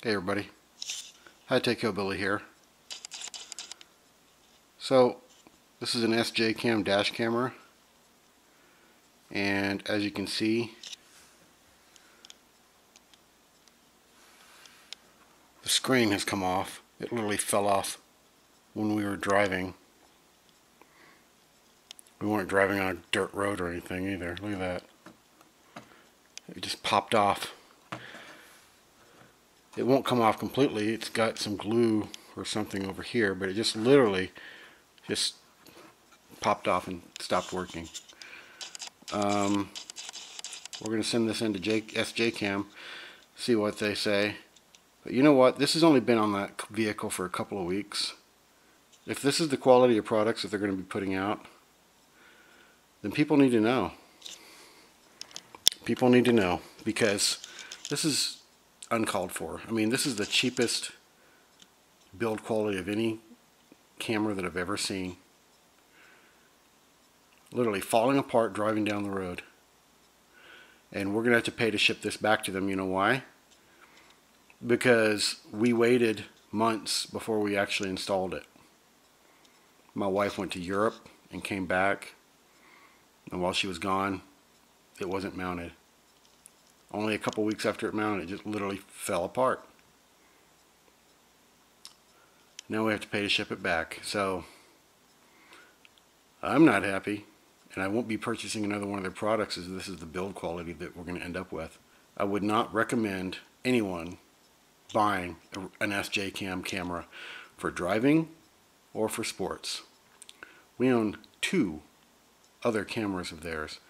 Hey everybody, Hi Tech Hillbilly here. So this is an SJCAM dash camera, and as you can see, the screen has come off. It literally fell off when we were driving. We weren't driving on a dirt road or anything either. Look at that. It just popped off. It won't come off completely. It's got some glue or something over here, but it just literally just popped off and stopped working. We're going to send this into SJCAM, see what they say. But you know what? This has only been on that vehicle for a couple of weeks. If this is the quality of products that they're going to be putting out, then people need to know. People need to know, because this is uncalled for. I mean, this is the cheapest build quality of any camera that I've ever seen. Literally falling apart driving down the road. And we're going to have to pay to ship this back to them. You know why? Because we waited months before we actually installed it. My wife went to Europe and came back, and while she was gone, it wasn't mounted. Only a couple weeks after it mounted, it just literally fell apart. Now we have to pay to ship it back. So I'm not happy, and I won't be purchasing another one of their products as this is the build quality that we're going to end up with. I would not recommend anyone buying an SJCAM camera for driving or for sports. We own two other cameras of theirs.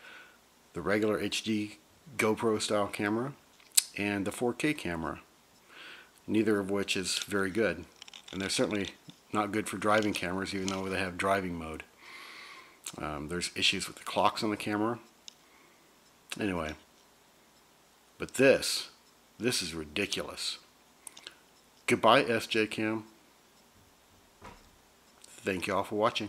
The regular HD GoPro style camera and the 4K camera. Neither of which is very good. And they're certainly not good for driving cameras, even though they have driving mode. There's issues with the clocks on the camera. Anyway. But this is ridiculous. Goodbye, SJCAM. Thank you all for watching.